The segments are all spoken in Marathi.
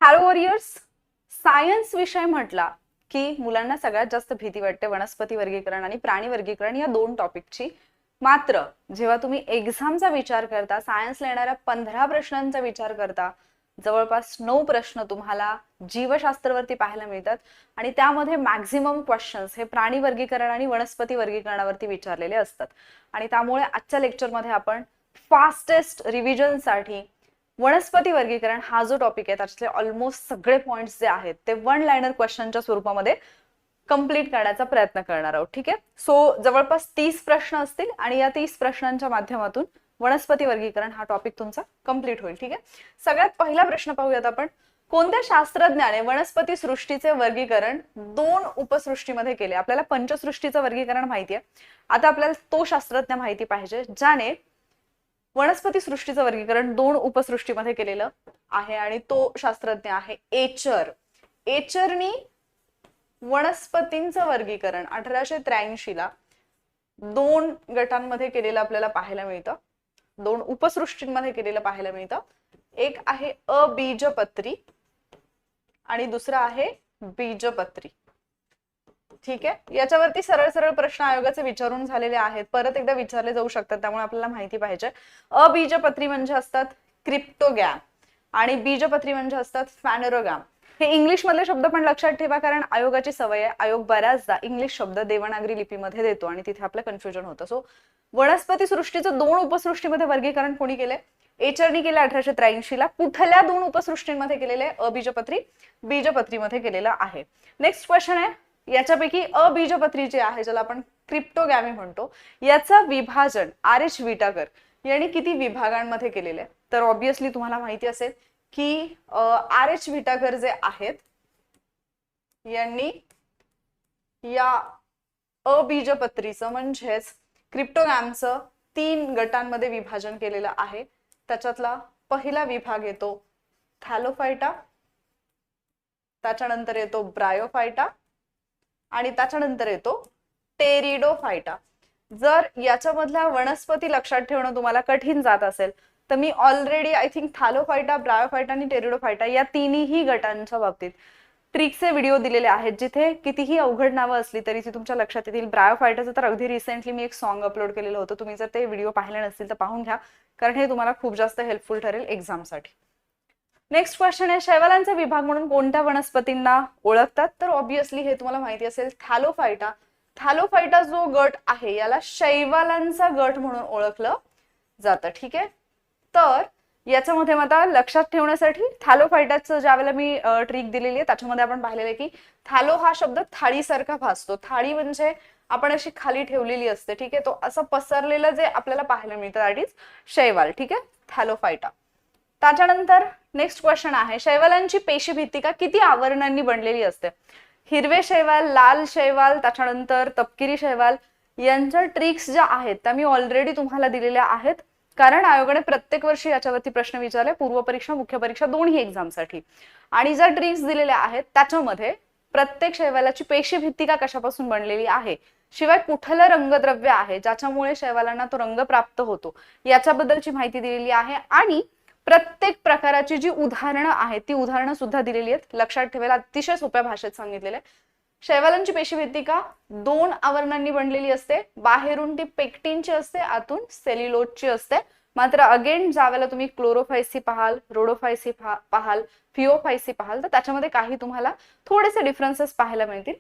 Hello warriors. सायन्स विषय म्हटला की मुलांना सगळ्यात जास्त भीती वाटते वनस्पती वर्गीकरण आणि प्राणी वर्गीकरण या दोन टॉपिकची. मात्र जेव्हा तुम्ही एक्झामचा विचार करता, सायन्सला येणाऱ्या 15 प्रश्नांचा विचार करता, जवळपास 9 प्रश्न तुम्हाला जीवशास्त्रावरती पाहायला मिळतात आणि त्यामध्ये मॅक्झिमम क्वेश्चन्स हे प्राणी वर्गीकरण आणि वनस्पती वर्गीकरणावरती विचारलेले असतात. आणि त्यामुळे आजच्या लेक्चरमध्ये आपण फास्टेस्ट रिव्हिजनसाठी वनस्पती वर्गीकरण हा जो टॉपिक आहे त्याच्यातले ऑलमोस्ट सगळे पॉइंट्स जे आहेत ते वन लाइनर क्वेश्चनच्या स्वरूपामध्ये कंप्लीट करण्याचा प्रयत्न करणार आहोत. ठीक आहे. सो जवळपास 30 प्रश्न असतील आणि या 30 प्रश्नांच्या माध्यमातून वनस्पती वर्गीकरण हा टॉपिक तुमचा कंप्लीट होईल. ठीक आहे. सगळ्यात पहिला प्रश्न पाहूयात आपण. कोणत्या शास्त्रज्ञाने वनस्पती सृष्टीचे वर्गीकरण 2 उपसृष्टीमध्ये केले? आपल्याला पंचसृष्टीचं वर्गीकरण माहिती आहे. आता आपल्याला तो शास्त्रज्ञ माहिती पाहिजे ज्याने वनस्पती सृष्टीचं वर्गीकरण 2 उपसृष्टीमध्ये केलेलं आहे आणि तो शास्त्रज्ञ आहे एचर. एचरनी वनस्पतींचं वर्गीकरण 1883 ला 2 गटांमध्ये केलेलं आपल्याला पाहायला मिळतं, 2 उपसृष्टींमध्ये केलेलं पाहायला मिळतं. एक आहे अबीजपत्री आणि दुसरा आहे बीजपत्री. ठीक आहे. याच्यावरती सरळ सरळ प्रश्न आयोगाचे विचारून झालेले आहेत, परत एकदा विचारले जाऊ शकतात, त्यामुळे आपल्याला माहिती पाहिजे. अबीजपत्री म्हणजे असतात क्रिप्टोगॅम आणि बीजपत्री म्हणजे असतात फॅनेरोगॅम. हे इंग्लिश मधले शब्द पण लक्षात ठेवा, कारण आयोगाची सवय आहे, आयोग बऱ्याचदा इंग्लिश शब्द देवनागरी लिपीमध्ये देतो आणि तिथे आपलं कन्फ्युजन होतं. सो वनस्पती सृष्टीचं 2 उपसृष्टीमध्ये वर्गीकरण कोणी केले? एचरनी केले 1883 ला. कुठल्या 2 उपसृष्टींमध्ये केलेले? अबीजपत्री, बीजपत्रीमध्ये केलेलं आहे. नेक्स्ट क्वेश्चन आहे, याच्यापैकी अबीजपत्री जे आहे ज्याला आपण क्रिप्टोगॅमी म्हणतो, याचं विभाजन आर एच विटाकर यांनी किती विभागांमध्ये केलेलं आहे? तर ऑब्विसली तुम्हाला माहिती असेल की आर एच विटाकर जे आहेत यांनी या अबीजपत्रीचं म्हणजेच क्रिप्टोगॅमचं 3 गटांमध्ये विभाजन केलेलं आहे. त्याच्यातला पहिला विभाग येतो थॅलोफायटा, त्याच्यानंतर येतो ब्रायोफायटा आणि त्याच्यानंतर येतो टेरिडोफायटा. जर याच्यामधल्या वनस्पती लक्षात ठेवणं तुम्हाला कठीण जात असेल तर मी already I think thallophyta, bryophyta आणि टेरिडोफायटा या तिन्ही गटांच्या बाबतीत ट्रिकचे व्हिडिओ दिलेले आहेत, जिथे कितीही अवघड नावं असली तरी ती तुमच्या लक्षात येतील. ब्रायोफायटाचं तर अगदी रिसेंटली मी एक सॉन्ग अपलोड केलेलं होतं, तुम्ही जर ते व्हिडिओ पाहिले नसतील तर पाहून घ्या, कारण हे तुम्हाला खूप जास्त हेल्पफुल ठरेल एक्झामसाठी. नेक्स्ट क्वेश्चन आहे, शैवालांचा विभाग म्हणून कोणत्या वनस्पतींना ओळखतात? तर ऑब्विसली हे तुम्हाला माहिती असेल, थॅलोफायटा. थॅलोफायटा जो गट आहे याला शैवालांचा गट म्हणून ओळखलं जातं. ठीक आहे. तर याच्यामध्ये आता लक्षात ठेवण्यासाठी थॅलोफायटाचं ज्यावेळेला मी ट्रिक दिलेली आहे त्याच्यामध्ये आपण पाहिलेलं आहे की थॅलो हा शब्द थाळीसारखा भासतो. थाळी म्हणजे आपण अशी खाली ठेवलेली असते. ठीक आहे. तो असं पसरलेलं जे आपल्याला पाहायला मिळतं दॅट इज शैवाल. ठीक आहे. थॅलोफायटा. त्याच्यानंतर नेक्स्ट क्वेश्चन आहे, शैवालांची पेशीभित्तिका किती आवरणांनी बनलेली असते? हिरवे शैवाल, लाल शैवाल, त्याच्यानंतर तपकिरी शैवाल यांच्या ट्रिक्स ज्या आहेत त्या मी ऑलरेडी तुम्हाला दिलेल्या आहेत, कारण आयोगाने प्रत्येक वर्षी याच्यावरती प्रश्न विचारले, पूर्व परीक्षा, मुख्य परीक्षा दोन्ही एक्झामसाठी. आणि ज्या ट्रिक्स दिलेल्या आहेत त्याच्यामध्ये प्रत्येक शैवालाची पेशीभित्तिका कशापासून बनलेली आहे, शिवाय कुठलं रंगद्रव्य आहे ज्याच्यामुळे शैवालांना तो रंग प्राप्त होतो याच्याबद्दलची माहिती दिलेली आहे. आणि प्रत्येक प्रकाराची जी उदाहरणं आहेत ती उदाहरणं सुद्धा दिलेली आहेत. लक्षात ठेवायला अतिशय सोप्या भाषेत सांगितलेले. शैवालांची पेशीभित्तिका 2 आवरणांनी बनलेली असते. बाहेरून ती पेक्टिनची असते, आतून सेल्युलोजची असते. मात्र अगेन ज्यावेळेला तुम्ही क्लोरोफायसी पाहाल, रोडोफायसी पाहाल, फिओफायसी पाहाल तर त्याच्यामध्ये काही तुम्हाला थोडेसे डिफरन्सेस पाहायला मिळतील,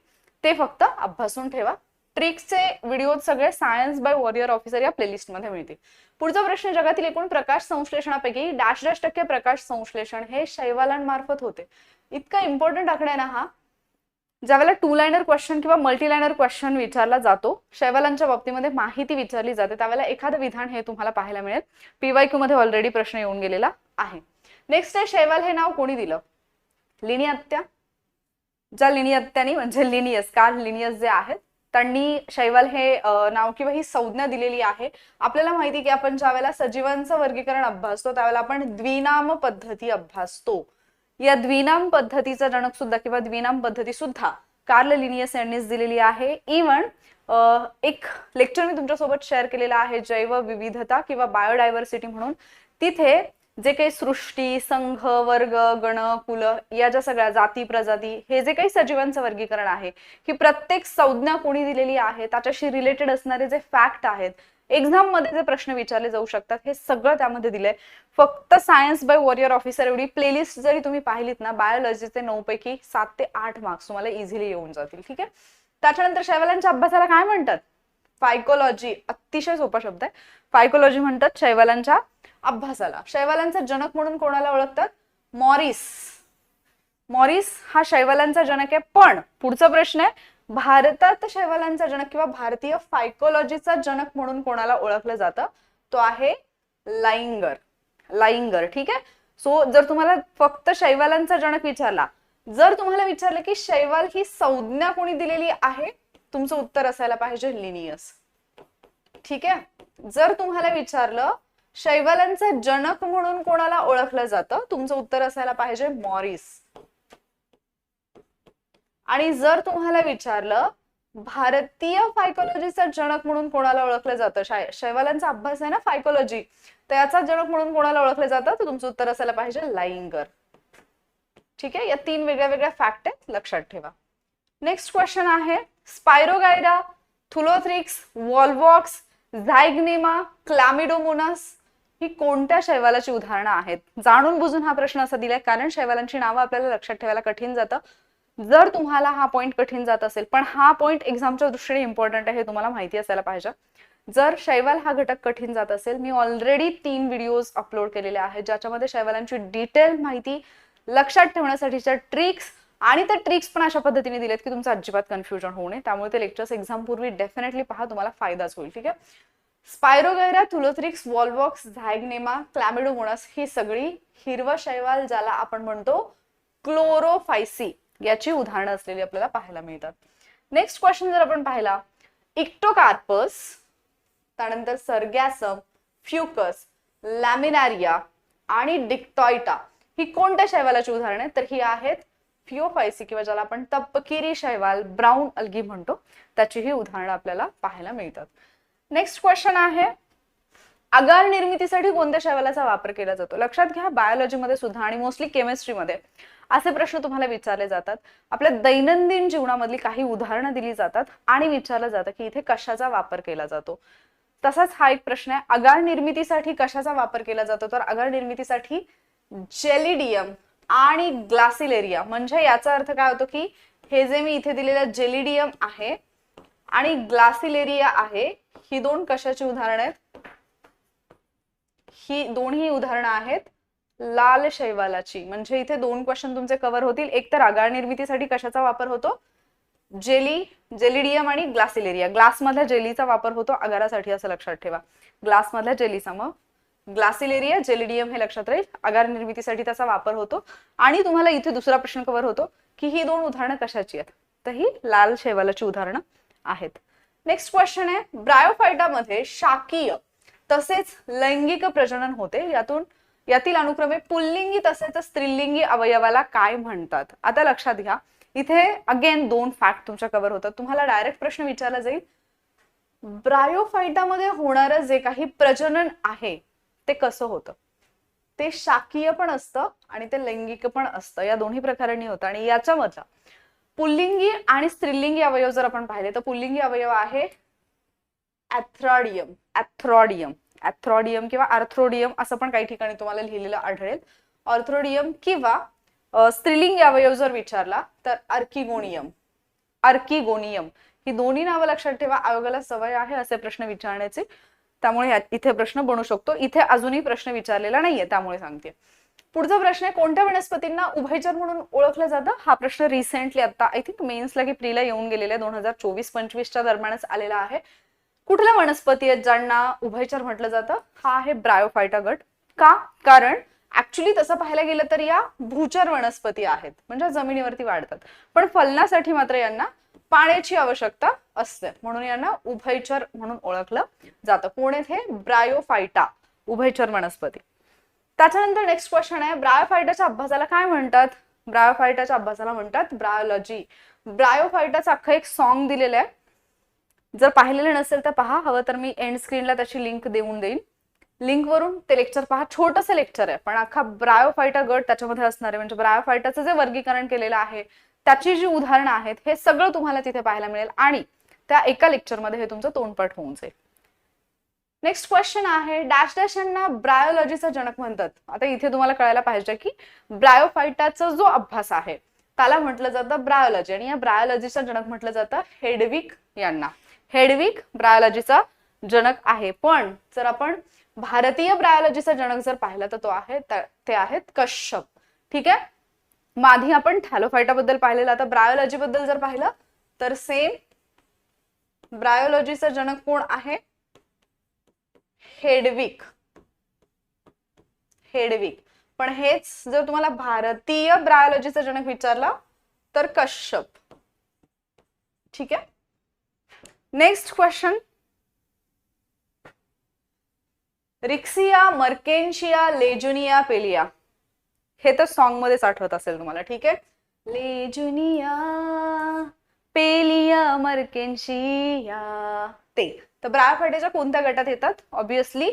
ते फक्त अभ्यासून ठेवा. ट्रिक्सचे व्हिडिओ सगळे सायन्स बाय वॉरियर ऑफिसर या प्लेलिस्ट मध्ये मिळतील. पुढचा प्रश्न, जगातील एकूण प्रकाश संश्लेषणापैकी -% प्रकाश संश्लेषण हे शैवालांमार्फत होते. इतका इम्पॉर्टंट आकडा आहे ना हा. ज्यावेळेला 2 लाइनर क्वेश्चन किंवा मल्टी लाइनर क्वेश्चन विचारला जातो, शैवालांच्या बाबतीमध्ये माहिती विचारली जाते, त्यावेळेला एखादं विधान हे तुम्हाला पाहायला मिळेल. पीवायक्यू मध्ये ऑलरेडी प्रश्न येऊन गेलेला आहे. नेक्स्ट आहे, शैवाल हे नाव कोणी दिलं? लिनी हत्या. ज्या लिनी हत्यानी म्हणजे लिनियस, कार्ल लिनियस जे आहेत त्यांनी शैवाल हे नाव किंवा ही संज्ञा दिलेली आहे. आपल्याला माहिती की आपण ज्यावेळेला सजीवांचं वर्गीकरण अभ्यासतो त्यावेळेला आपण द्विनाम पद्धती अभ्यासतो. या द्विनाम पद्धतीचा जनक सुद्धा किंवा द्विनाम पद्धती सुद्धा कार्ल लिनियस यांनीच दिलेली आहे. इव्हन एक लेक्चर मी तुमच्यासोबत शेअर केलेला आहे, जैव विविधता किंवा बायोडायव्हर्सिटी म्हणून. तिथे जे काही सृष्टी, संघ, वर्ग, गण, कुल या ज्या सगळ्या जाती, प्रजाती, हे जे काही सजीवांचं वर्गीकरण आहे, ही प्रत्येक संज्ञा कोणी दिलेली आहे, त्याच्याशी रिलेटेड असणारे जे फॅक्ट आहेत, एक्झाम मध्ये जे प्रश्न विचारले जाऊ शकतात, हे सगळं त्यामध्ये दिलंय. फक्त सायन्स बाय वॉरियर ऑफिसर एवढी प्लेलिस्ट जरी तुम्ही पाहिलीत ना, बायोलॉजीचे 9 पैकी 7 ते 8 मार्क्स तुम्हाला इझिली येऊन जातील. ठीक आहे. त्याच्यानंतर शैवालांच्या अभ्यासाला काय म्हणतात? फायकोलॉजी. अतिशय सोपा शब्द आहे. फायकोलॉजी म्हणतात शैवालांच्या अभ्यासाला. शैवालांचा जनक म्हणून कोणाला ओळखतात? मॉरिस. मॉरिस हा शैवालांचा जनक आहे. पण पुढचा प्रश्न आहे, भारतात शैवालांचा जनक किंवा भारतीय फायकोलॉजीचा जनक म्हणून कोणाला ओळखलं जातं? तो आहे लाइंगर. लाइंगर. ठीक आहे. सो जर तुम्हाला फक्त शैवालांचा जनक विचारला, जर तुम्हाला विचारलं की शैवाल ही संज्ञा कोणी दिलेली आहे, तुमचं उत्तर असायला पाहिजे लिनियस. ठीक आहे. जर तुम्हाला विचारलं शैवालांचा जनक म्हणून कोणाला ओळखलं जातं, तुमचं उत्तर असायला पाहिजे मॉरिस. आणि जर तुम्हाला विचारलं भारतीय फायकोलॉजीचा जनक म्हणून कोणाला ओळखलं जातं, शैवालांचा अभ्यास आहे ना फायकोलॉजी, तर याचा जनक म्हणून कोणाला ओळखलं जातं, तर तुमचं उत्तर असायला पाहिजे लाइंगर. ठीक आहे. या 3 वेगळ्या वेगळ्या फॅक्ट आहेत, लक्षात ठेवा. नेक्स्ट क्वेश्चन आहे, स्पायरोगायरा, थुलोथ्रिक्स, वॉल्वॉक्स, झायग्नेमा, क्लॅमिडोमोनास ही कोणत्या शैवालाची उदाहरणं आहेत? जाणून बुजून हा प्रश्न असा दिलाय कारण शैवालांची नावं आपल्याला लक्षात ठेवायला कठीण जातं. जर तुम्हाला हा पॉइंट कठीण जात असेल, पण हा पॉइंट एक्झामच्या दृष्टीने इम्पॉर्टंट आहे, हे तुम्हाला माहिती असायला पाहिजे. जर शैवाल हा घटक कठीण जात असेल, मी ऑलरेडी 3 व्हिडिओज अपलोड केलेले आहेत ज्याच्यामध्ये शैवालांची डिटेल माहिती, लक्षात ठेवण्यासाठीच्या ट्रिक्स आणि त्या ट्रिक्स पण अशा पद्धतीने दिलेत की तुमचं अजिबात कन्फ्युजन होऊ नये. त्यामुळे ते लेक्चर्स एक्झाम पूर्वी डेफिनेटली पहा, तुम्हाला फायदाच होईल. ठीक आहे. स्पायरोगायरा, थुलोथ्रिक्स, वॉल्वॉक्स, झायग्नेमा, क्लॅमिडोमोनास ही सगळी हिरवं शैवाल ज्याला आपण म्हणतो क्लोरोफायसी, याची उदाहरणं असलेली आपल्याला पाहायला मिळतात. नेक्स्ट क्वेश्चन जर आपण पाहिला, इक्टोकार्पस, त्यानंतर सर्गॅसम, फ्युकस, लॅमिनारिया आणि डिक्टॉइटा ही कोणत्या शैवालाची उदाहरणं आहेत? तर ही आहेत फिओफायसी किंवा ज्याला आपण तपकिरी शैवाल, ब्राऊन अल्गी म्हणतो, त्याची ही उदाहरणं आपल्याला पाहायला मिळतात. नेक्स्ट क्वेश्चन आहे, आगार निर्मितीसाठी कोणत्या शैवालाचा वापर केला जातो? लक्षात घ्या, बायोलॉजीमध्ये सुद्धा आणि मोस्टली केमिस्ट्रीमध्ये असे प्रश्न तुम्हाला विचारले जातात. आपल्या दैनंदिन जीवनामधली काही उदाहरणं दिली जातात आणि विचारलं जातं की इथे कशाचा वापर केला जातो. तसाच हा एक प्रश्न आहे, आगार निर्मितीसाठी कशाचा वापर केला जातो? तर आगार निर्मितीसाठी जेलिडियम आणि ग्लासिलेरिया. म्हणजे याचा अर्थ काय होतो की हे जे मी इथे दिलेलं जेलिडियम आहे आणि ग्लासिलेरिया आहे, ही 2 कशाची उदाहरणं आहेत? ही दोन्ही उदाहरणं आहेत लाल शैवालाची. म्हणजे इथे 2 क्वेश्चन तुमचे कव्हर होतील. एक तर आगार निर्मितीसाठी कशाचा वापर होतो? जेलिडियम आणि ग्लासिलेरिया. ग्लास मधल्या जेलीचा वापर होतो आगारासाठी, असं लक्षात ठेवा. ग्लास मधल्या जेलीचा. मग ग्लासिलेरिया, जेलिडियम हे लक्षात राहील. आगार निर्मितीसाठी त्याचा वापर होतो. आणि तुम्हाला इथे दुसरा प्रश्न कव्हर होतो की ही 2 उदाहरणं कशाची आहेत? तर ही लाल शैवालाची उदाहरणं आहेत. नेक्स्ट क्वेश्चन आहे, ब्रायोफायटामध्ये शाकीय तसेच लैंगिक प्रजनन होते. यातील अनुक्रमे पुल्लिंगी तसेच स्त्रीलिंगी अवयवाला काय म्हणतात? आता लक्षात घ्या, इथे अगेन 2 फॅक्ट तुमच्या कव्हर होतात. तुम्हाला डायरेक्ट प्रश्न विचारला जाईल, ब्रायोफायटामध्ये होणारं जे काही प्रजनन आहे ते कसं होतं? ते शाकीय पण असतं आणि ते लैंगिक पण असतं. या दोन्ही प्रकारांनी होतं. आणि याच्यामधला पुल्लिंगी आणि स्त्रीलिंगी अवयव जर आपण पाहिले तर पुल्लिंगी अवयव आहे ऍथ्रॉडियम. ऍथ्रॉडियम किंवा आर्थ्रोडियम असं पण काही ठिकाणी तुम्हाला लिहिलेलं आढळेल. ऑर्थ्रोडियम किंवा स्त्रीलिंगी अवयव जर विचारला तर अर्किगोनियम. ही दोन्ही नावं लक्षात ठेवा. आयोगाला सवय आहे असे प्रश्न विचारण्याचे, त्यामुळे इथे प्रश्न बनू शकतो. इथे अजूनही प्रश्न विचारलेला नाहीये, त्यामुळे सांगते. पुढचा प्रश्न आहे, कोणत्या वनस्पतींना उभयचर म्हणून ओळखलं जातं? हा प्रश्न रिसेंटली आता आय थिंक मेन्सला की प्रीला येऊन गेलेला 2024-25च्या दरम्यानच आलेला आहे. कुठल्या वनस्पती आहेत ज्यांना उभयचर म्हटलं जातं? हा आहे ब्रायोफायटा गट. का? कारण ऍक्च्युली तसं पाहायला गेलं तर या भूचर वनस्पती आहेत, म्हणजे जमिनीवरती वाढतात, पण फलनासाठी मात्र यांना पाण्याची आवश्यकता असते, म्हणून यांना उभयचर म्हणून ओळखलं जातं. कोण आहेत हे? ब्रायोफायटा, उभयचर वनस्पती. त्याच्यानंतर नेक्स्ट क्वेश्चन आहे, ब्रायोफायटाच्या अभ्यासाला काय म्हणतात? ब्रायोफायटाच्या अभ्यासाला म्हणतात ब्रायोलॉजी. ब्रायोफायटाचं अख्खं एक सॉन्ग दिलेलं आहे, जर पाहिलेलं नसेल तर पहा, हवं तर मी एंड स्क्रीनला त्याची लिंक देऊन देईन. लिंकवरून ते लेक्चर पहा. छोटंसं लेक्चर आहे पण अख्खा ब्रायोफायटा गट त्याच्यामध्ये असणार आहे. म्हणजे ब्रायोफायटाचं जे वर्गीकरण केलेलं आहे त्याची जी उदाहरणं आहेत हे सगळं तुम्हाला तिथे पाहायला मिळेल आणि त्या एका लेक्चरमध्ये हे तुमचं तोंडपाठ होऊन जाईल. नेक्स्ट क्वेश्चन आहे, डॅश डॅश यांना ब्रायोलॉजीचा जनक म्हणतात. आता इथे तुम्हाला कळायला पाहिजे की ब्रायोफायटाचा जो अभ्यास आहे त्याला म्हटलं जातं ब्रायोलॉजी आणि या ब्रायोलॉजीचा जनक म्हटलं जातं हेडविक यांना. हेडविक ब्रायोलॉजीचा जनक आहे. पण जर आपण भारतीय ब्रायोलॉजीचा जनक जर पाहिला तर तो आहे ते आहेत कश्यप. ठीक आहे. मग आधी आपण थॅलोफायटा बद्दल पाहिलेलं, आता ब्रायोलॉजी बद्दल जर पाहिलं तर सेम ब्रायोलॉजीचा जनक कोण आहे? हेडविक. हेडविक. पण हेच जर तुम्हाला भारतीय ब्रायोलॉजीचा जनक विचारला तर कश्यप. ठीक आहे. Next question, riccia, marchantia, lejeunea, pellia. हे तर सॉन्ग मध्येच आठवत असेल तुम्हाला. ठीक आहे. लेजुनिया, पेलिया, मर्केन्शिया ते. तर ब्रायोफायटाच्या कोणत्या गटात येतात? ऑब्विसली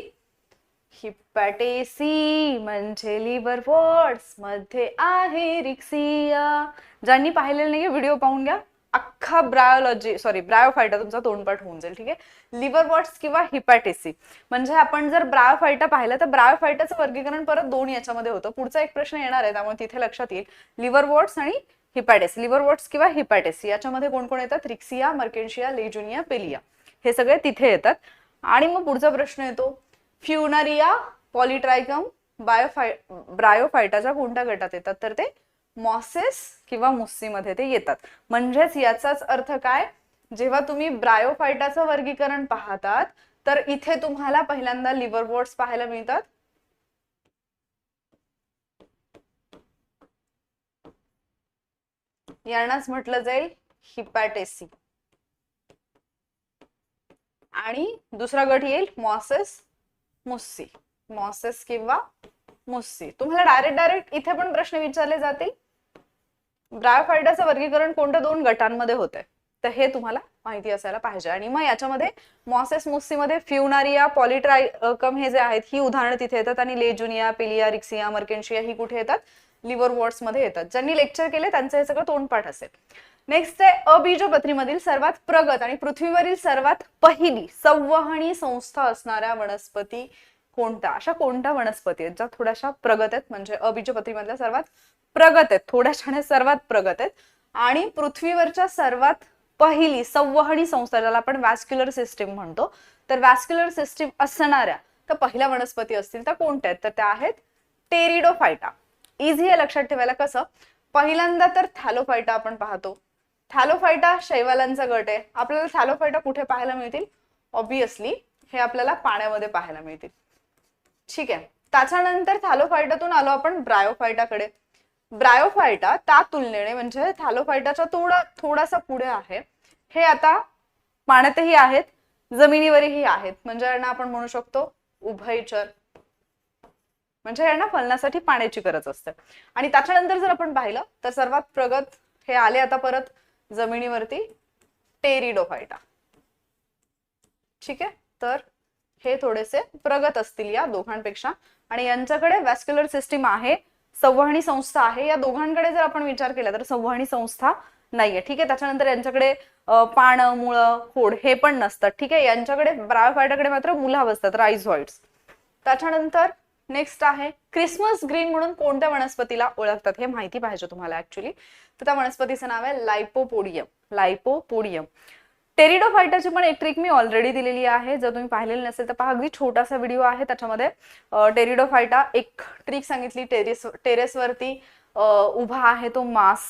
हिपॅटेसी म्हणजे लिव्हरवॉर्ट्स मध्ये आहे रिक्सिया. ज्यांनी पाहिलेलं नाही व्हिडिओ पाहून घ्या, अख्खा ब्रायोफायटा तुमचा तोंडपाठ होऊन जाईल. ठीक आहे. लिव्हरवॉर्ट्स किंवा हिपॅटेसी म्हणजे आपण जर ब्रायोफायटा पाहिलं तर ब्रायोफायटाचं वर्गीकरण परत दोन याच्यामध्ये होतं. पुढचा एक प्रश्न येणार आहे त्यामुळे तिथे लक्षात येईल. लिव्हरवॉर्ट्स आणि हिपॅटेसी. लिव्हरवॉर्ट्स किंवा हिपॅटेसी याच्यामध्ये कोण कोण येतात? रिक्सिया, मर्केन्शिया, लेजुनिया, पेलिया हे सगळे तिथे येतात. आणि मग पुढचा प्रश्न येतो, फ्युनरिया, पॉलिट्रायकम ब्रायोफायटाच्या कोणत्या गटात येतात? तर ते मॉसेस किंवा मुस्सी मध्ये ते येतात. म्हणजेच याचाच अर्थ काय, जेव्हा तुम्ही ब्रायोफायटाचं वर्गीकरण पाहतात तर इथे तुम्हाला पहिल्यांदा लिव्हरवॉर्ट्स पाहायला मिळतात. यांनाच म्हटलं जाईल हिपॅटेसी. आणि दुसरा गट येईल मॉसेस मुस्सी. मॉसेस किंवा मुस्सी. तुम्हाला डायरेक्ट इथे पण प्रश्न विचारले जातील, ब्रायोफायटाचं वर्गीकरण कोणत्या दोन गटांमध्ये होते तर हे तुम्हाला माहिती असायला पाहिजे. आणि मग याच्यामध्ये मॉसेस मुस्सी मध्ये फ्युनारिया, पॉलिट्रायकम हे जे आहेत ही उदाहरणं तिथे येतात आणि लेजुनिया, पेलिया, रिक्सिया, मर्केन्शिया ही कुठे येतात? लिव्हरवॉर्ट्स मध्ये येतात. ज्यांनी लेक्चर केले त्यांचं हे सगळं तोंडपाठ असेल. नेक्स्ट आहे, अबीजपत्रीमधील सर्वात प्रगत आणि पृथ्वीवरील सर्वात पहिली संवहनी संस्था असणाऱ्या वनस्पती कोणत्या? अशा कोणत्या वनस्पती आहेत ज्या थोड्याशा प्रगत आहेत? म्हणजे अबीजपत्रीमधल्या सर्वात प्रगत आहेत, थोड्याशाने सर्वात प्रगत आहेत आणि पृथ्वीवरच्या सर्वात पहिली संवहनी संस्था ज्याला आपण वॅस्क्युलर सिस्टीम म्हणतो, तर वॅस्क्युलर सिस्टीम असणाऱ्या तर पहिल्या वनस्पती असतील त्या कोणत्या आहेत? तर त्या आहेत टेरिडोफायटा. इझी आहे लक्षात ठेवायला. कसं? पहिल्यांदा तर थॅलोफायटा आपण पाहतो. थॅलोफायटा शैवालांचा गट आहे. आपल्याला थॅलोफायटा कुठे पाहायला मिळतील? ऑब्विसली हे आपल्याला पाण्यामध्ये पाहायला मिळतील. ठीक आहे. त्याच्यानंतर थॅलोफायटातून आलो आपण ब्रायोफायटाकडे. ब्रायोफायटा त्या तुलनेने म्हणजे थॅलोफायटाच्या थोडासा पुढे आहे. हे आता पाण्यातही आहेत, जमिनीवरही आहेत. म्हणजे यांना आपण म्हणू शकतो उभयचर. म्हणजे यांना फलनासाठी पाण्याची गरज असते. आणि त्याच्यानंतर जर आपण पाहिलं तर सर्वात प्रगत हे आले आता परत जमिनीवरती, टेरिडोफायटा. ठीक आहे. तर हे थोडेसे प्रगत असतील या दोघांपेक्षा आणि यांच्याकडे वॅस्क्युलर सिस्टीम आहे, संवहनी संस्था आहे. या दोघांकडे जर आपण विचार केला तर संवहनी संस्था नाहीये. ठीक आहे. त्याच्यानंतर यांच्याकडे पानं, मुळं, खोड हे पण नसतात. ठीक आहे. यांच्याकडे ब्रायोफायटाकडे मात्र मुलाव असतात, राइझॉइड्स. त्याच्यानंतर नेक्स्ट आहे क्रिसमस ग्रीन म्हणून कोणत्या वनस्पतीला ओळखतात? हे माहिती पाहिजे तुम्हाला ऍक्च्युली. तर त्या वनस्पतीचं नाव आहे लाइपोपोडियम. लाइपोपोडियम. टेरिडोफायटाची पण एक ट्रिक मी ऑलरेडी दिलेली आहे. जर तुम्ही पाहिलेली नसेल तर पहा, अगदी छोटासा व्हिडिओ आहे त्याच्यामध्ये. टेरिडोफायटा एक ट्रिक सांगितली. टेरेसवरती उभा आहे तो मास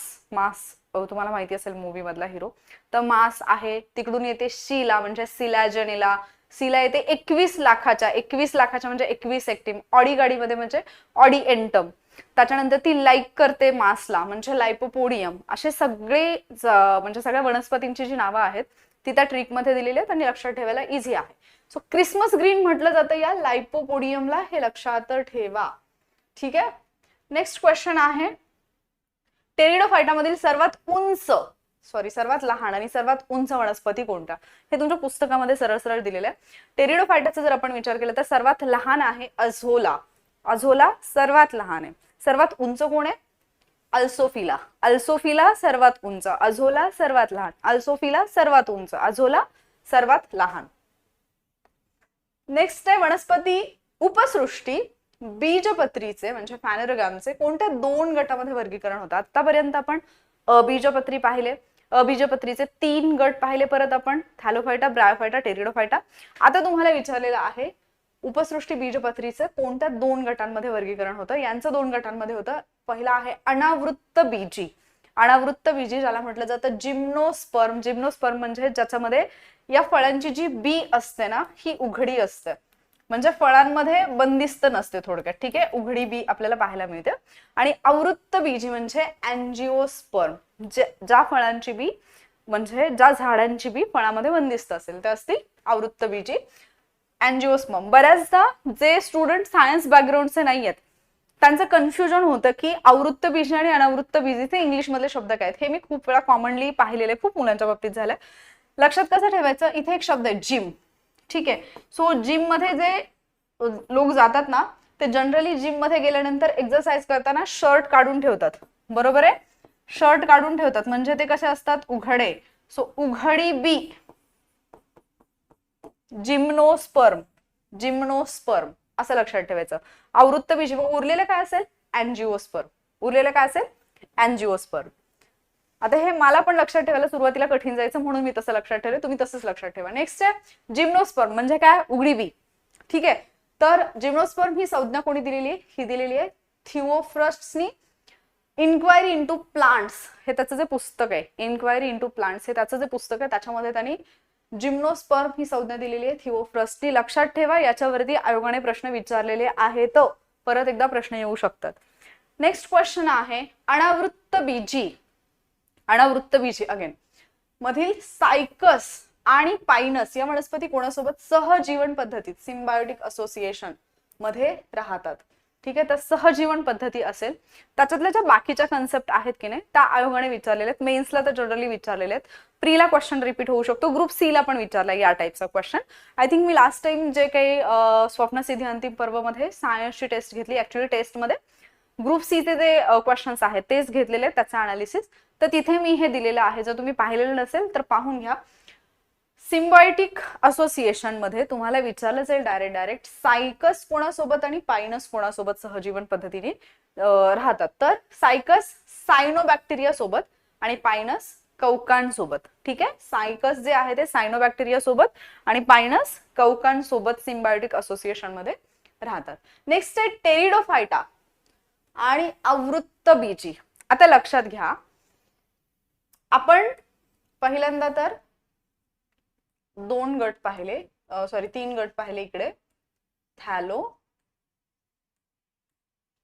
तुम्हाला माहिती असेल मूवी मधला हिरो. तर मास आहे, तिकडून येते शीला म्हणजे सिलॅजनिला. सीला येते 21 लाखाच्या म्हणजे 21 एक्टिम. ऑडी गाडीमध्ये म्हणजे ऑडी एंटम. त्याच्यानंतर ती लाईक करते मासला म्हणजे लाइपोपोडियम. असे सगळे म्हणजे सगळ्या वनस्पतींची जी नावं आहेत ती त्या ट्रिक मध्ये दिलेली आहेत आणि लक्षात ठेवायला इझी आहे. सो क्रिसमस ग्रीन म्हटलं जातं या लाइपोपोडियमला, हे लक्षात ठेवा. ठीक आहे. नेक्स्ट क्वेश्चन आहे, टेरिडोफायटामधील सर्वात उंच सॉरी सर्वात लहान आणि सर्वात उंच वनस्पती कोणता, हे तुमच्या पुस्तकामध्ये सरळ सरळ दिलेलं आहे. टेरिडोफायटाचा जर आपण विचार केला तर सर्वात लहान आहे अझोला. अझोला सर्वात लहान आहे. सर्वात उंच कोण आहे? अल्सोफिला. अल्सोफिला सर्वात उंच, अझोला सर्वात लहान. अल्सोफिला सर्वात उंच, अझोला सर्वात लहान. नेक्स्ट आहे वनस्पती उपसृष्टी बीजपत्रीचे म्हणजे फॅनोरगामचे कोणत्या 2 गटामध्ये वर्गीकरण होतं? आतापर्यंत आपण अबीजपत्री पाहिले, अबीजपत्रीचे 3 गट पाहिले. परत आपण थॅलोफायटा, ब्रायोफायटा, टेरिडोफायटा. आता तुम्हाला विचारलेलं आहे उपसृष्टी बीजपत्रीचे कोणत्या 2 गटांमध्ये वर्गीकरण होतं? यांचं 2 गटांमध्ये होतं. पहिला आहे अनावृत्त बीजी. अनावृत्त बीजी ज्याला म्हटलं जातं जिम्नोस्पर्म. जिम्नोस्पर्म म्हणजे ज्याच्यामध्ये या फळांची जी बी असते ना ही उघडी असते, म्हणजे फळांमध्ये बंदिस्त नसते थोडक्यात. ठीक आहे, उघडी बी आपल्याला पाहायला मिळते. आणि आवृत्त बीजी म्हणजे अँजिओस्पर्म. ज्या फळांची बी म्हणजे ज्या झाडांची बी फळामध्ये बंदिस्त असेल ते असते आवृत्त बीजी, अँजिओस्पर्म. बऱ्याचदा जे स्टुडंट सायन्स बॅकग्राऊंडचे नाही आहेत त्यांचं कन्फ्युजन होतं की आवृत्त बीजी आणि अनावृत्त बीजीचे इंग्लिश मधले शब्द काय आहेत. हे मी खूप वेळा कॉमनली पाहिलेले, खूप मुलांच्या बाबतीत झालंय. लक्षात कसं ठेवायचं, इथे एक शब्द आहे जिम. ठीक आहे, सो जिम मध्ये जे लोक जातात ना ते जनरली जिम मध्ये गेल्यानंतर एक्सरसाइज करताना शर्ट काढून ठेवतात. बरोबर आहे, शर्ट काढून ठेवतात म्हणजे ते कसे असतात? उघडे. सो उघडी बी जिम्नोस्पर्म. जिम्नोस्पर्म असं लक्षात ठेवायचं. आवृत्त बीज उरलेलं काय असेल? अँजिओस्पर्म. उरलेलं काय असेल? अँजिओस्पर्म. आता हे मला पण लक्षात ठेवायला सुरुवातीला कठीण जायचं म्हणून मी तसं लक्षात ठेवलं, तुम्ही तसंच लक्षात ठेवा. नेक्स्ट आहे जिम्नोस्पर्म म्हणजे काय? उघडी बी. ठीक आहे, तर जिम्नोस्पर्म ही संज्ञा कोणी दिलेली आहे? ही दिलेली आहे थिओफ्रस्टनी इन्क्वायरी इंटू प्लांट्स. हे त्याचं जे पुस्तक आहे इन्क्वायरी इंटू प्लांट्स, हे त्याचं जे पुस्तक आहे त्याच्यामध्ये त्यांनी जिम्नोस्पर्म ही संज्ञा दिलेली आहे थिओफ्रस्टनी. लक्षात ठेवा, याच्यावरती आयोगाने प्रश्न विचारलेले आहेत, परत एकदा प्रश्न येऊ शकतात. नेक्स्ट क्वेश्चन आहे अनावृत्त बीजी. अनावृत्त बीजी अगेन मधील सायकस आणि पायनस या वनस्पती कोणासोबत सहजीवन पद्धतीत सिम्बायोटिक असोसिएशन मध्ये राहतात? ठीक आहे, तर सहजीवन पद्धती असेल. त्याच्यातल्या ज्या बाकीच्या कन्सेप्ट आहेत की नाही त्या आयोगाने विचारलेल्या आहेत. मेन्सला तर जनरली विचारलेले आहेत. प्रीला क्वेश्चन रिपीट होऊ शकतो, ग्रुप सी ला पण विचारला या टाईपचा question. I think me last time जे काही स्वप्नसिद्धी अंतिम पर्व मध्ये सायन्सची टेस्ट घेतली, ऍक्च्युअली टेस्टमध्ये ग्रुप सी चे जे क्वेश्चन्स आहेत तेच घेतलेले आहेत, त्याचं अनालिसिस. तर तिथे मी हे दिलेलं आहे, जर तुम्ही पाहिलेलं नसेल तर पाहून घ्या. सिम्बायोटिक असोसिएशन मध्ये तुम्हाला विचारलं जाईल डायरेक्ट सायकस कोणासोबत आणि पायनस कोणासोबत सहजीवन पद्धतीने राहतात? तर सायकस सायनोबॅक्टेरिया सोबत आणि पायनस कौकांसोबत. ठीक आहे, सायकस जे आहे ते सायनोबॅक्टेरिया सोबत आणि पायनस कौकांसोबत सिम्बायोटिक असोसिएशन मध्ये राहतात. नेक्स्ट आहे टेरिडोफायटा आणि आवृत्त बीजी. आता लक्षात घ्या, आपण पहिल्यांदा तर 2 गट पाहिले, सॉरी 3 गट पाहिले. इकडे थॅलो,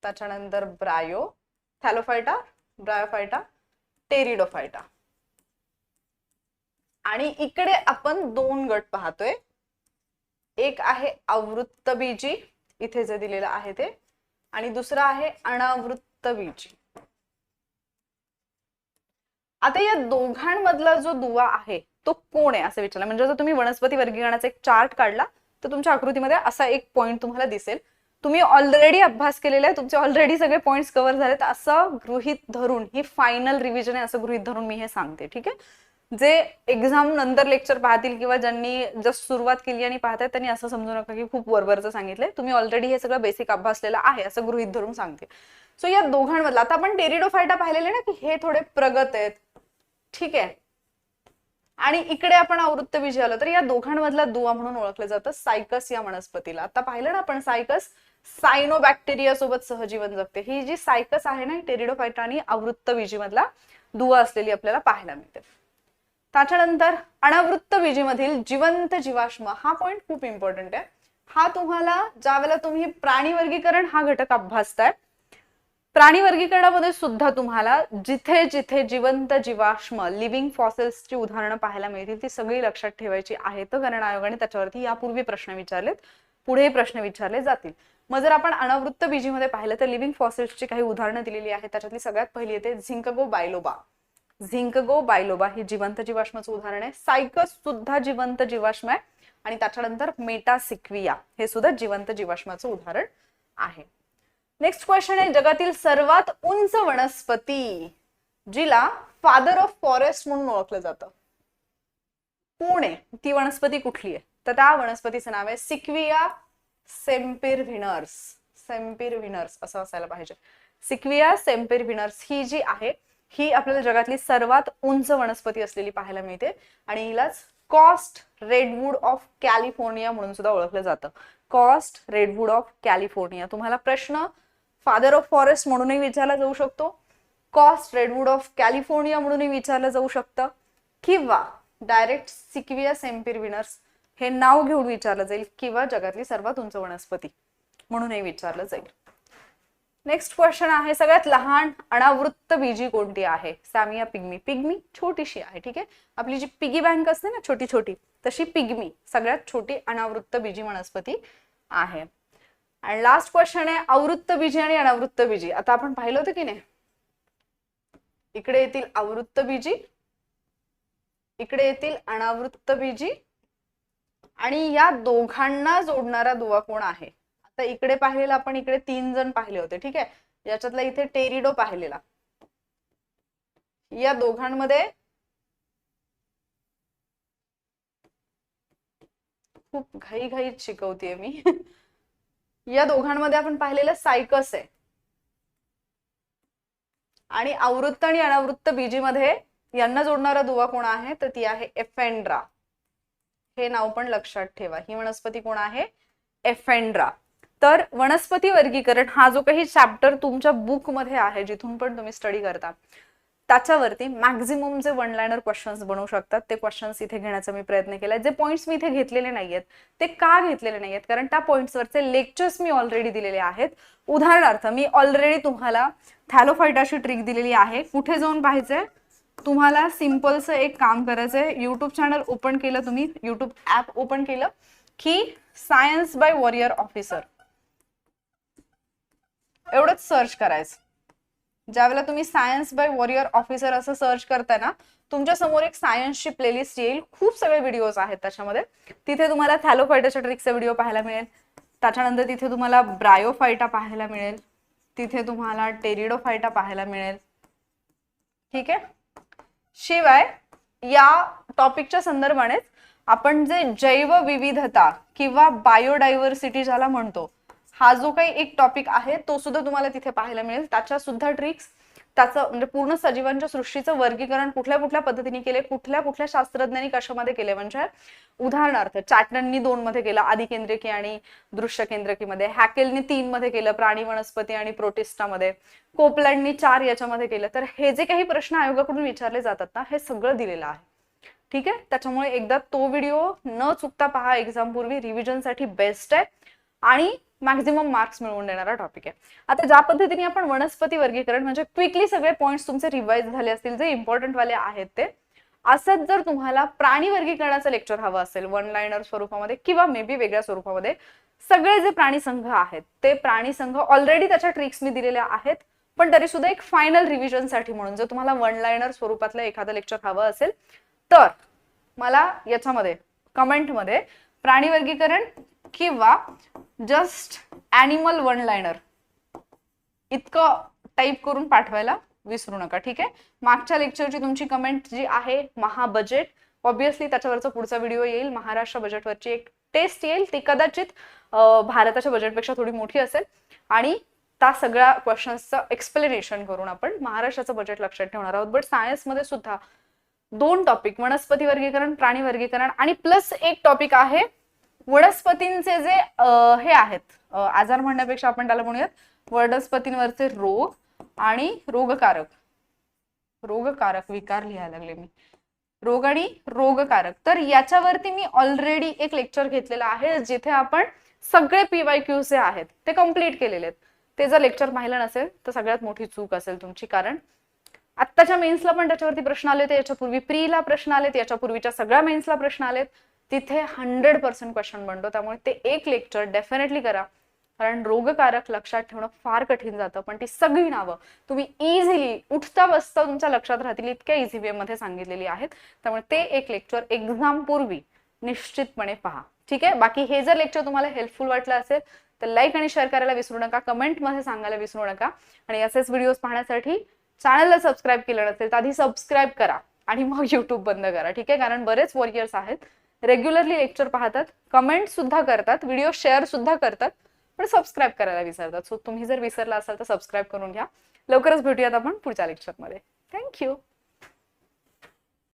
त्याच्यानंतर ब्रायो, थॅलोफायटा, ब्रायोफायटा, टेरिडोफायटा. आणि इकडे आपण 2 गट पाहतोय. एक आहे आवृत्त बीजी, इथे जे दिलेलं आहे ते, आणि दुसरा आहे अनावृत्त बीजी. आता या दोघांमधला जो दुवा आहे तो कोण आहे असं विचारलं. म्हणजे जर तुम्ही वनस्पती वर्गीकरणाचा एक चार्ट काढला तर तुमच्या आकृतीमध्ये असा एक पॉइंट तुम्हाला दिसेल. तुम्ही ऑलरेडी अभ्यास केलेला आहे, तुमचे ऑलरेडी सगळे पॉइंट्स कव्हर झालेत असं गृहीत धरून, ही फायनल रिव्हिजन आहे असं गृहीत धरून मी हे सांगते. ठीक आहे, जे एक्झाम नंतर लेक्चर पाहतील किंवा ज्यांनी जस्ट सुरुवात केली आणि पाहतायत त्यांनी असं समजू नका की खूप वरवरचं सांगितलंय. तुम्ही ऑलरेडी हे सगळं बेसिक अभ्यासलेलं आहे असं गृहीत धरून सांगते. सो या दोघांमधला आता आपण टेरिडोफायटा पाहिलेले ना की हे थोडे प्रगत आहेत. ठीक आहे, आणि इकडे आपण आवृत्त बीजी आलो तर या दोघांमधला दुवा म्हणून ओळखलं जातं सायकस या वनस्पतीला. आता पाहिलं ना आपण सायकस सायनोबॅक्टेरिया सोबत सहजीवन जगते. ही जी सायकस आहे ना टेरिडोफायटा आणि आवृत्त बीजी मधला दुवा असलेली आपल्याला पाहायला मिळते. त्याच्यानंतर अनावृत्त बीजी मधील जिवंत जीवाश्म हा पॉइंट खूप इम्पॉर्टंट आहे. हा तुम्हाला ज्यावेळेला तुम्ही प्राणी वर्गीकरण हा घटक अभ्यासताय, प्राणी वर्गीकरणामध्ये सुद्धा तुम्हाला जिथे जिथे जिवंत जीवाश्म लिव्हिंग फॉसिल्सची उदाहरणं पाहायला मिळतील ती सगळी लक्षात ठेवायची आहेत, कारण आयोगाने त्याच्यावरती यापूर्वी प्रश्न विचारलेत, पुढे प्रश्न विचारले जातील. मग जर आपण अनावृत्त बीजीमध्ये पाहिलं तर लिव्हिंग फॉसिल्सची काही उदाहरणं दिलेली आहेत. त्याच्यातली सगळ्यात पहिली येते झिंकगो बायलोबा. झिंकगो बायलोबा हे जिवंत जीवाश्माचं उदाहरण आहे. सायकस सुद्धा जिवंत जीवाश्म आहे. आणि त्याच्यानंतर मेटासिक्विया हे सुद्धा जिवंत जीवाश्माचं उदाहरण आहे. नेक्स्ट क्वेश्चन आहे, जगातील सर्वात उंच वनस्पती जिला फादर ऑफ फॉरेस्ट म्हणून ओळखलं जातं, कोण आहे? ती वनस्पती कुठली आहे? तर त्या वनस्पतीचं नाव आहे सिक्विया सेम्पिरव्हिनर्स. सेम्पिरव्हिनर्स असं असायला पाहिजे. सिक्विया सेम्पिरव्हिनर्स ही जी आहे ही आपल्याला जगातली सर्वात उंच वनस्पती असलेली पाहायला मिळते आणि हिलाच कॉस्ट रेडवूड ऑफ कॅलिफोर्निया म्हणून सुद्धा ओळखलं जातं. Coast redwood of California. तुम्हाला प्रश्न फादर ऑफ फॉरेस्ट म्हणूनही विचारला जाऊ शकतो, कॉस्ट रेडवूड ऑफ कॅलिफोर्निया म्हणूनही विचारलं जाऊ शकतं, किंवा डायरेक्ट सिक्विया सेम्पिरव्हिनर्स हे नाव घेऊन विचारलं जाईल, किंवा जगातली सर्वात उंच वनस्पती म्हणूनही विचारलं जाईल. नेक्स्ट क्वेश्चन आहे, सगळ्यात लहान अनावृत्त बीजी कोणती आहे? सॅमिया पिग्मी. पिग्मी छोटीशी आहे, ठीक आहे. आपली जी पिगी बँक असते ना छोटी छोटी, तशी पिग्मी सगळ्यात छोटी अनावृत्त बीजी वनस्पती आहे. आणि लास्ट क्वेश्चन आहे, आवृत्त बीजी आणि अनावृत्त बीजी. आता आपण पाहिलं होतं की नाही, इकडे येतील आवृत्त बीजी, इकडे येतील अनावृत्त बीजी, आणि या दोघांना जोडणारा दुवा कोण आहे? आता इकडे पाहिलेला आपण, इकडे 3 जण पाहिले होते, ठीक आहे. याच्यातला इथे टेरिडो पाहिलेला. या दोघांमध्ये खूप घाईघाईत शिकवतेय मी. या दोघांमध्ये आपण पाहिलेलं सायकस आहे. आणि आवृत्त आणि अनावृत्त बीजी मध्ये यांना जोडणारा दुवा कोण आहे? तर ती आहे एफेंड्रा. हे नाव पण लक्षात ठेवा. ही वनस्पती कोण आहे? एफेंड्रा. तर वनस्पती वर्गीकरण हा जो काही चॅप्टर तुमच्या बुक मध्ये आहे, जिथून पण तुम्ही स्टडी करता, त्याच्यावरती मॅक्झिमम जे वन लाइनर क्वेश्चन्स बनवू शकतात ते क्वेश्चन्स इथे घेण्याचा मी प्रयत्न केलाय. जे पॉइंट्स मी इथे घेतलेले नाहीयेत ते का घेतलेले नाहीयेत? कारण त्या पॉइंट्सवरचे लेक्चर्स मी ऑलरेडी दिलेले आहेत. उदाहरणार्थ मी ऑलरेडी तुम्हाला थॅलोफायटाची ट्रिक दिलेली आहे. कुठे जाऊन पाहायचंय तुम्हाला? सिंपलचं एक काम करायचंय, युट्यूब चॅनल ओपन केलं, तुम्ही युट्यूब ऍप ओपन केलं की सायन्स बाय वॉरियर ऑफिसर एवढंच सर्च करायचं. ज्यावेळेला तुम्ही सायन्स बाय वॉरियर ऑफिसर असं सर्च करताय ना, तुमच्या समोर एक सायन्सची प्लेलिस्ट येईल. खूप सगळे व्हिडिओज आहेत त्याच्यामध्ये. तिथे तुम्हाला थॅलोफायटाच्या ट्रिकचा व्हिडिओ पाहायला मिळेल. त्याच्यानंतर तिथे तुम्हाला ब्रायोफायटा पाहायला मिळेल. तिथे तुम्हाला टेरिडोफायटा पाहायला मिळेल, ठीक आहे. शिवाय या टॉपिकच्या संदर्भानेच आपण जे जैवविविधता किंवा बायोडायव्हर्सिटी ज्याला म्हणतो, हा जो काही एक टॉपिक आहे तो सुद्धा तुम्हाला तिथे पाहायला मिळेल. त्याच्या सुद्धा ट्रिक्स, त्याचं म्हणजे पूर्ण सजीवांच्या सृष्टीचं वर्गीकरण कुठल्या कुठल्या पद्धतीने केले, कुठल्या कुठल्या शास्त्रज्ञांनी कशामध्ये केले. म्हणजे उदाहरणार्थ चॅटननी 2 मध्ये केलं, आदिकेंद्रकी आणि दृश्य केंद्रकीमध्ये. हॅकेलने 3 मध्ये केलं, प्राणी, वनस्पती आणि प्रोटिस्टामध्ये. कोपलँडनी 4 याच्यामध्ये केलं. तर हे जे काही प्रश्न आयोगाकडून विचारले जातात ना, हे सगळं दिलेलं आहे, ठीक आहे. त्याच्यामुळे एकदा तो व्हिडिओ न चुकता पहा. एक्झाम पूर्वी रिव्हिजनसाठी बेस्ट आहे आणि मॅक्झिमम मार्क्स मिळवून देणारा टॉपिक आहे. आता ज्या पद्धतीने आपण वनस्पती वर्गीकरण म्हणजे क्विकली सगळे पॉइंट्स तुमचे रिवाइज झाले असतील, जे इम्पॉर्टंट वाले आहेत ते. असंच जर तुम्हाला प्राणी वर्गीकरणाचं लेक्चर हवं असेल वन लाइनर स्वरूपामध्ये किंवा मे बी वेगळ्या स्वरूपामध्ये, सगळे जे प्राणी संघ आहेत ते प्राणी संघ ऑलरेडी त्याच्या ट्रिक्स मी दिलेल्या आहेत. पण तरी सुद्धा एक फायनल रिव्हिजनसाठी म्हणून जर तुम्हाला वन लाइनर स्वरूपातलं एखादं लेक्चर हवं असेल तर मला याच्यामध्ये कमेंटमध्ये प्राणी वर्गीकरण किंवा जस्ट ॲनिमल वन लाइनर इतकं टाईप करून पाठवायला विसरू नका, ठीक आहे. मागच्या लेक्चरची तुमची कमेंट जी आहे महाबजेट, ऑब्विसली त्याच्यावरचा पुढचा व्हिडिओ येईल. महाराष्ट्र बजेटवरची एक टेस्ट येईल, ती कदाचित भारताच्या बजेटपेक्षा थोडी मोठी असेल आणि त्या सगळ्या क्वेश्चन्सचं एक्सप्लेनेशन करून आपण महाराष्ट्राचं बजेट लक्षात ठेवणार आहोत. बट सायन्समध्ये सुद्धा 2 टॉपिक, वनस्पती वर्गीकरण, प्राणी वर्गीकरण आणि प्लस एक टॉपिक आहे वनस्पतींचे जे हे आहेत आजार म्हणण्यापेक्षा आपण त्याला म्हणूयात वनस्पतींवरचे रोग आणि रोगकारक. रोगकारक विकार लिहायला लागले मी, रोग आणि रोगकारक. तर याच्यावरती मी ऑलरेडी एक लेक्चर घेतलेला आहे जिथे आपण सगळे PYQ जे आहेत ते कम्प्लीट केलेले आहेत. ते जर लेक्चर पाहिलं नसेल तर सगळ्यात मोठी चूक असेल तुमची, कारण आत्ताच्या मेन्सला पण त्याच्यावरती प्रश्न आले होते, याच्यापूर्वी प्रीला प्रश्न आलेत, याच्यापूर्वीच्या सगळ्या मेन्सला प्रश्न आलेत. तिथे 100% क्वेश्चन बनतो. त्यामुळे ते एक लेक्चर डेफिनेटली करा. कारण रोगकारक लक्षात ठेवणं फार कठीण जातं, पण ती सगळी नावं तुम्ही इझिली उठता बसता तुमच्या लक्षात राहतील इतक्या इझी वे मध्ये सांगितलेली आहेत. त्यामुळे ते एक लेक्चर एक्झाम पूर्वी निश्चितपणे पहा. ठीक आहे. बाकी हे जर लेक्चर तुम्हाला हेल्पफुल वाटलं असेल तर लाईक आणि शेअर करायला विसरू नका, कमेंटमध्ये सांगायला विसरू नका. आणि असेच व्हिडिओज पाहण्यासाठी चॅनलला सबस्क्राईब केलं नसेल तर आधी सबस्क्राईब करा आणि मग युट्यूब बंद करा. ठीक आहे. कारण बरेच वॉरियर्स आहेत रेग्युलरली लेक्चर पाहतात, कमेंट सुद्धा करतात, व्हिडिओ शेअर सुद्धा करतात, पण सबस्क्राईब करायला विसरतात. सो तुम्ही जर विसरला असाल तर सबस्क्राईब करून घ्या. लवकरच भेटूयात आपण पुढच्या लेक्चरमध्ये. थँक्यू.